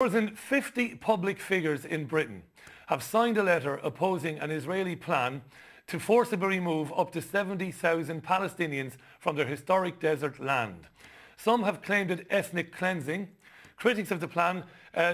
More than 50 public figures in Britain have signed a letter opposing an Israeli plan to forcibly remove up to 70,000 Palestinians from their historic desert land. Some have claimed it ethnic cleansing. Critics of the plan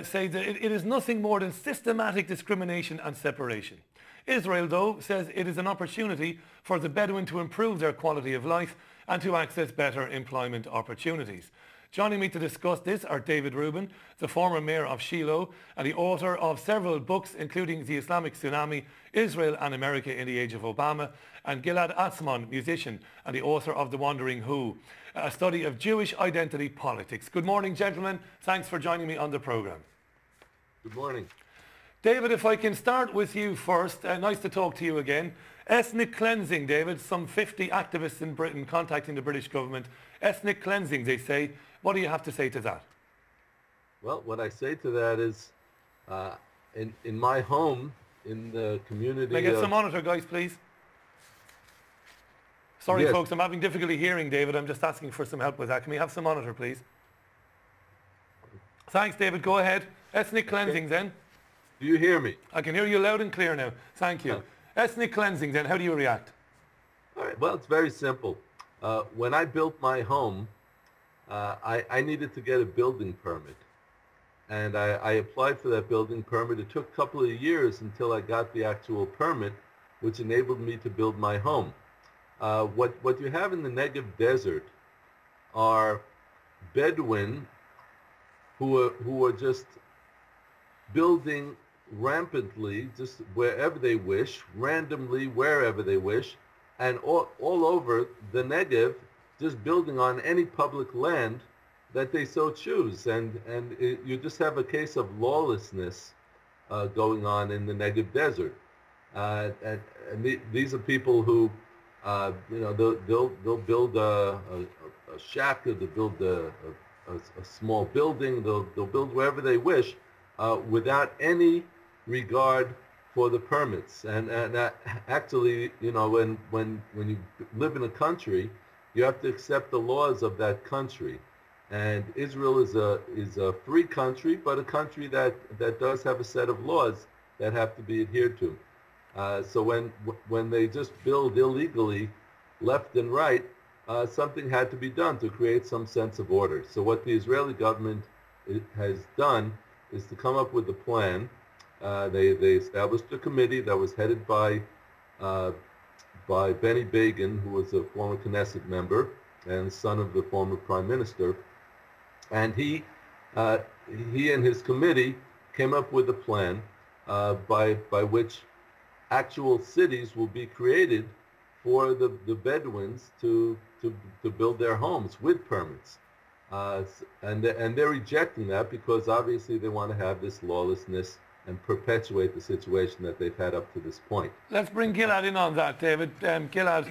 say that it is nothing more than systematic discrimination and separation. Israel, though, says it is an opportunity for the Bedouin to improve their quality of life and to access better employment opportunities. Joining me to discuss this are David Rubin, the former mayor of Shiloh and the author of several books, including The Islamic Tsunami, Israel and America in the Age of Obama, and Gilad Atzmon, musician and the author of The Wandering Who, a study of Jewish identity politics. Good morning, gentlemen. Thanks for joining me on the programme. Good morning. David, if I can start with you first. Nice to talk to you again. Ethnic cleansing, David. Some 50 activists in Britain contacting the British government. Ethnic cleansing, they say. What do you have to say to that? Well, what I say to that is, in my home, in the community... May I get some monitor, guys, please? Sorry, yes. Folks, I'm having difficulty hearing David. I'm just asking for some help with that. Can we have some monitor, please? Thanks, David. Go ahead. Ethnic cleansing, then. Do you hear me? I can hear you loud and clear now. Thank you. Ethnic cleansing, then. How do you react? All right. Well, it's very simple. When I built my home, I needed to get a building permit. And I applied for that building permit. It took a couple of years until I got the actual permit, which enabled me to build my home. What you have in the Negev desert are Bedouin who are just building rampantly, just wherever they wish, randomly wherever they wish, and all over the Negev, just building on any public land that they so choose. And you just have a case of lawlessness going on in the Negev desert. These are people who, they'll build a shack, or they'll build a small building, they'll build wherever they wish without any regard for the permits. And actually, when you live in a country, you have to accept the laws of that country. And Israel is a free country, but a country that does have a set of laws that have to be adhered to. So when they just build illegally left and right, something had to be done to create some sense of order. So what the Israeli government has done is to come up with a plan. They established a committee that was headed by Benny Begin, who was a former Knesset member and son of the former prime minister. And he and his committee came up with a plan by which actual cities will be created for the Bedouins to build their homes with permits. And they're rejecting that because obviously they want to have this lawlessness and perpetuate the situation that they've had up to this point. Let's bring Gilad in on that, David. Gilad,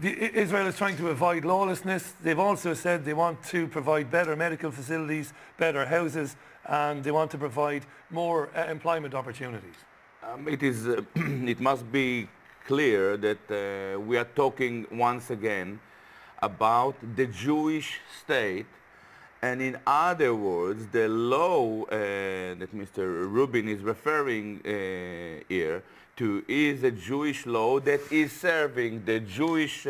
Israel is trying to avoid lawlessness. They've also said they want to provide better medical facilities, better houses, and they want to provide more employment opportunities. It must be clear that we are talking once again about the Jewish state, and in other words, the law that Mr. Rubin is referring here to is a Jewish law that is serving the Jewish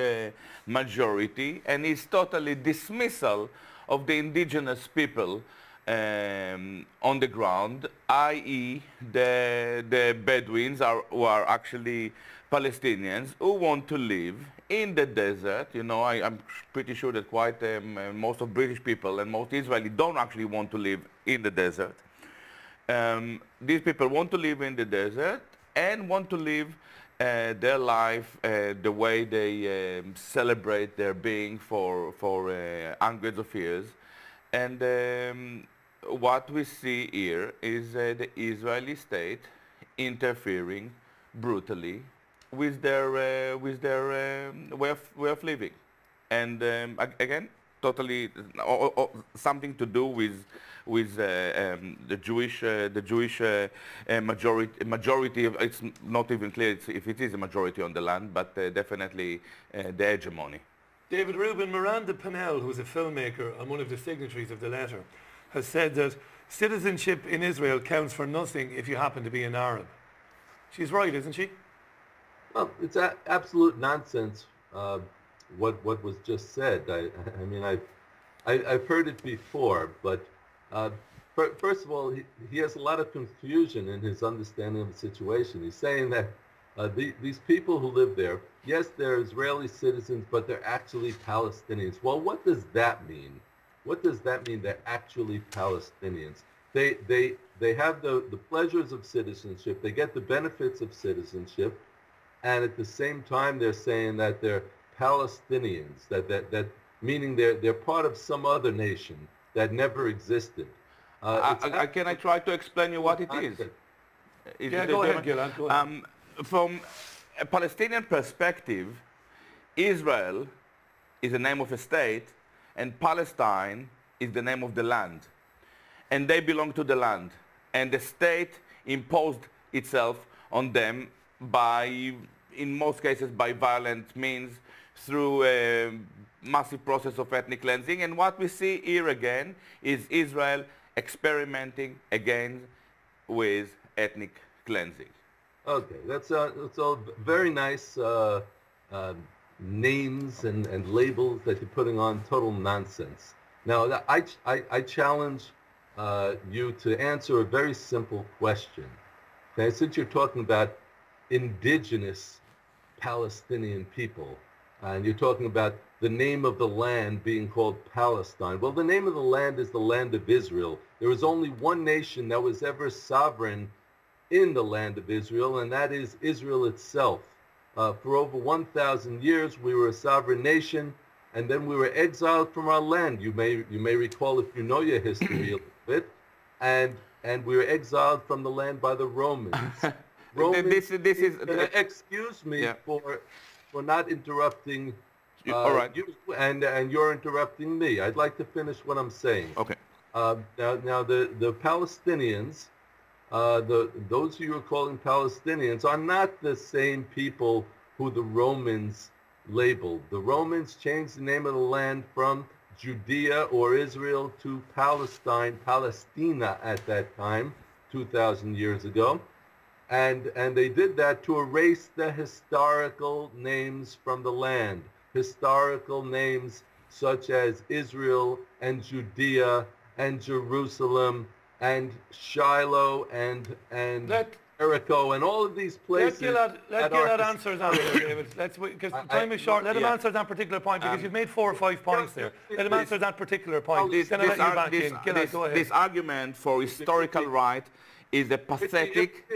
majority and is totally dismissal of the indigenous people on the ground, i.e. the Bedouins who are actually Palestinians who want to live in the desert. I'm pretty sure that quite most of British people and most Israelis don't actually want to live in the desert. These people want to live in the desert and want to live their life the way they celebrate their being for hundreds of years. And what we see here is the Israeli state interfering brutally with their way of living, and again, totally something to do with the Jewish majority. It's not even clear if it is a majority on the land, but definitely the hegemony. David Rubin, Miranda Pinnell, who's a filmmaker and one of the signatories of the letter, has said that citizenship in Israel counts for nothing if you happen to be an Arab. She's right, isn't she? Well, it's absolute nonsense. What was just said. I mean, I've heard it before, but first of all, he has a lot of confusion in his understanding of the situation. He's saying that these people who live there, yes, they're Israeli citizens, but they're actually Palestinians. Well, what does that mean? What does that mean? They're actually Palestinians. They have the pleasures of citizenship. They get the benefits of citizenship, and at the same time, they're saying that they're Palestinians. That meaning they're part of some other nation that never existed. Can I try to explain you what it is? Yeah, go ahead, Gilad. Go ahead. From a Palestinian perspective, Israel is the name of a state, and Palestine is the name of the land. And they belong to the land. And the state imposed itself on them by, in most cases, by violent means, through a massive process of ethnic cleansing. And what we see here again is Israel experimenting again with ethnic cleansing. Okay, that's all very nice names and labels that you're putting on. Total nonsense. Now, I challenge you to answer a very simple question. Okay, since you're talking about indigenous Palestinian people, and you're talking about the name of the land being called Palestine. Well, the name of the land is the land of Israel. There was only one nation that was ever sovereign in the land of Israel, and that is Israel itself. For over 1,000 years, we were a sovereign nation, and then we were exiled from our land. You may recall, if you know your history a little bit, and we were exiled from the land by the Romans. This is excuse me for not interrupting all right. you, and you're interrupting me. I'd like to finish what I'm saying. Okay. Now the Palestinians, those who you're calling Palestinians, are not the same people who the Romans labeled. The Romans changed the name of the land from Judea or Israel to Palestine, Palestina at that time, 2,000 years ago. And they did that to erase the historical names from the land. Historical names such as Israel and Judea and Jerusalem and Shiloh and Jericho and all of these places. Let Gilad answer that, David. Because time is short. Let him answer that particular point, because you've made 4 or 5 points there. Let him answer that particular point. Then I'll let you back in. Gilad, go ahead. This argument for historical right is a pathetic,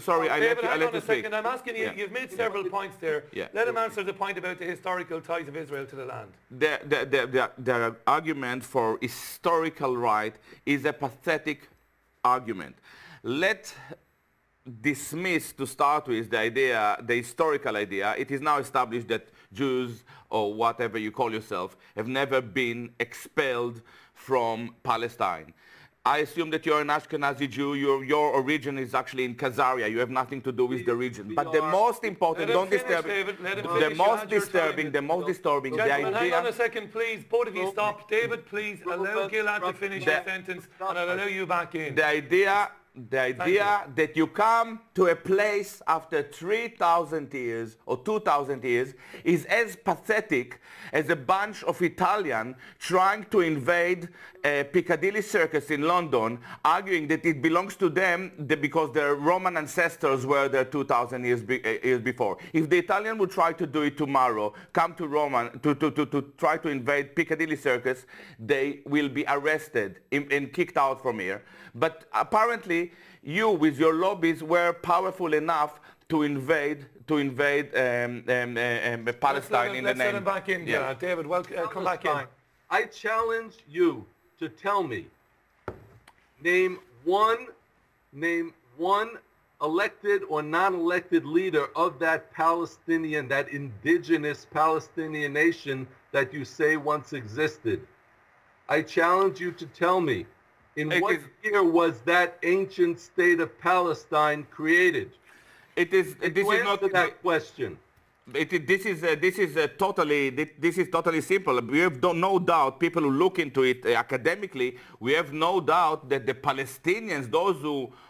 sorry, I let you speak. I'm asking you, you've made several points there. Let him answer the point about the historical ties of Israel to the land. The argument for historical right is a pathetic argument. Let's dismiss, to start with, the historical idea. It is now established that Jews, or whatever you call yourself, have never been expelled from Palestine. I assume that you're an Ashkenazi Jew. Your origin is actually in Khazaria. You have nothing to do with the region. But the most important, don't disturb it. The most disturbing, the idea. Hang on a second, please. Both of you stop. David, please allow Gilad to finish his sentence, and I'll allow you back in. The idea that you come to a place after 3,000 years or 2,000 years is as pathetic as a bunch of Italians trying to invade Piccadilly Circus in London, arguing that it belongs to them because their Roman ancestors were there 2,000 years before. If the Italian would try to do it tomorrow, come to Rome to try to invade Piccadilly Circus, they will be arrested and kicked out from here. But apparently, you, with your lobbies, were powerful enough to invade Palestine in the name. Let's let him back in. Yeah. David, come back in. I challenge you to tell me, name one elected or non-elected leader of that Palestinian, that indigenous Palestinian nation that you say once existed. I challenge you to tell me, in what year was that ancient state of Palestine created? This is not that question. This is totally simple. We have no doubt, people who look into it academically, we have no doubt that the Palestinians, those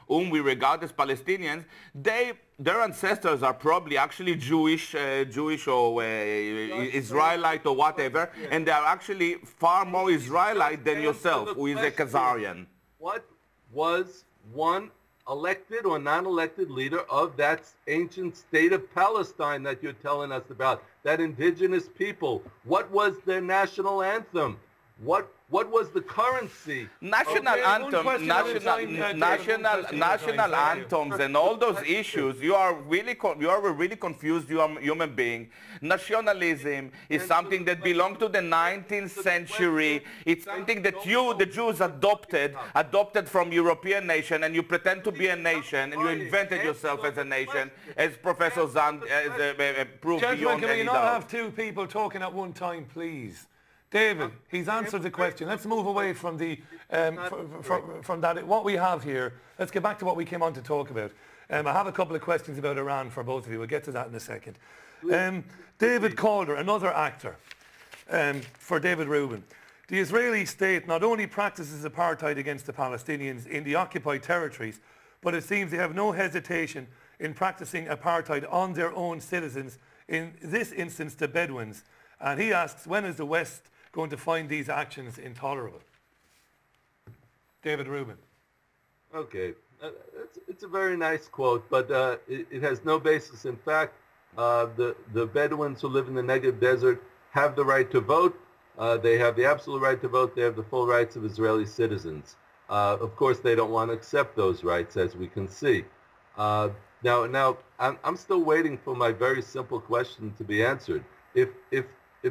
whom we regard as Palestinians, their ancestors are probably actually Jewish or Israelite or whatever, and they are actually far more Israelite than yourself, who is a Khazarian. What was one elected or non-elected leader of that ancient state of Palestine that you're telling us about, that indigenous people? What was their national anthem? What was the currency? National anthem, national anthems, and all those issues. You are a really confused human being. Nationalism is something that belonged to the 19th century. It's something that you, the Jews, adopted from European nation, and you pretend to be a nation, and you invented yourself as a nation, as Professor Zand proved beyond can we any not doubt. have two people talking at one time, please? David, he's answered the question. Let's move away from the from that. What we have here, let's get back to what we came on to talk about. I have a couple of questions about Iran for both of you. We'll get to that in a second. David Calder, another actor, for David Rubin. The Israeli state not only practices apartheid against the Palestinians in the occupied territories, but it seems they have no hesitation in practicing apartheid on their own citizens, in this instance the Bedouins. And he asks, when is the West going to find these actions intolerable? David Rubin. Okay, it's a very nice quote, but it has no basis in fact. The Bedouins who live in the Negev desert have the right to vote. They have the absolute right to vote. They have the full rights of Israeli citizens. Of course, they don't want to accept those rights, as we can see. Now, I'm still waiting for my very simple question to be answered. If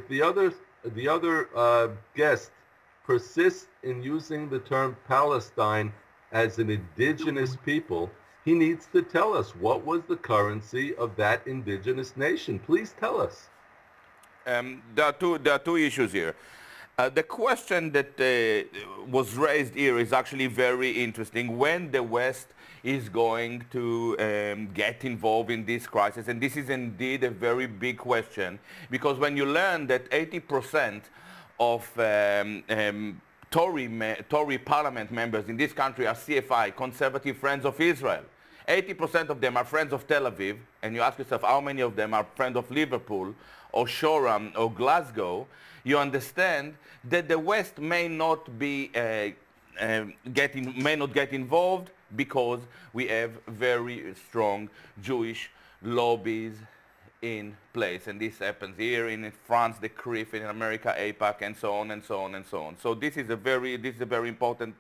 the other guest persists in using the term Palestine as an indigenous people, he needs to tell us what was the currency of that indigenous nation. Please tell us. There are two issues here. The question that was raised here is actually very interesting. When the West is going to get involved in this crisis, and this is indeed a very big question, because when you learn that 80% of Tory parliament members in this country are CFI, Conservative Friends of Israel, 80% of them are friends of Tel Aviv, and you ask yourself how many of them are friends of Liverpool or Shoreham or Glasgow, you understand that the West may not be may not get involved because we have very strong Jewish lobbies in place, and this happens here in France, the CRIF, in America, APAC, and so on and so on and so on. So this is a very important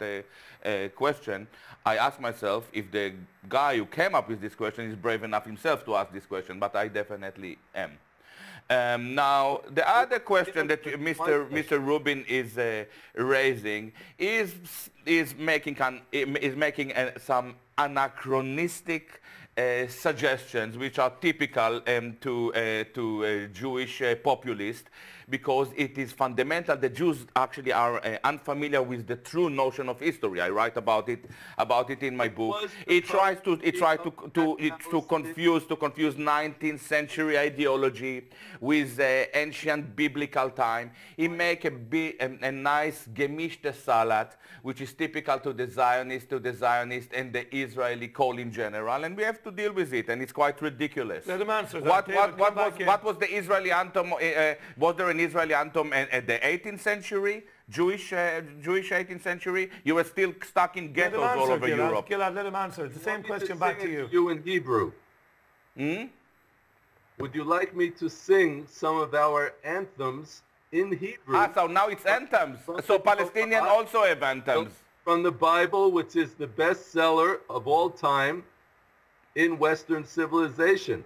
question. I ask myself if the guy who came up with this question is brave enough himself to ask this question, but I definitely am. Now, the other question that Mr. Rubin is raising is making some anachronistic suggestions which are typical to Jewish populists, because it is fundamental. The Jews actually are unfamiliar with the true notion of history. I write about it in my book. It tries to confuse 19th century ideology with ancient biblical time. He make a nice gemischte salad, which is typical to the Zionists and the Israeli call in general, and we have to deal with it, and it's quite ridiculous. Let him answer that. What was the Israeli anthem? Was there an Israeli anthem at the 18th century? Jewish 18th century? You were still stuck in ghettos all over Europe. Gilad, let him answer. It's the same question back to you. You in Hebrew. Would you like me to sing some of our anthems in Hebrew? So now it's anthems. So Palestinians also have anthems. From the Bible, which is the bestseller of all time in Western civilization.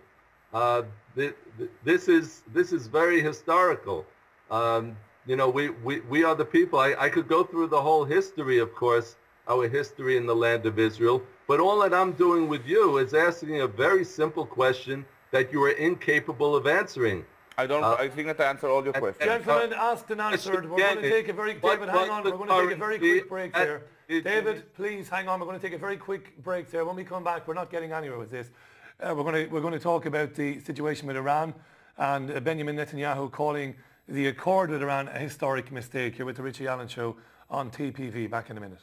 This is very historical. You know, we are the people. I could go through the whole history, of course, our history in the land of Israel, but all that I'm doing with you is asking a very simple question that you are incapable of answering. I think that I answered all your questions. Gentlemen, asked and answered. We're going to take a very, David, hang on. We're going to take a very quick break there. David, please hang on. We're going to take a very quick break there. When we come back, we're not getting anywhere with this. We're going to talk about the situation with Iran. and Benjamin Netanyahu calling the accord with Iran a historic mistake. You're with the Richie Allen Show on TPV. Back in a minute.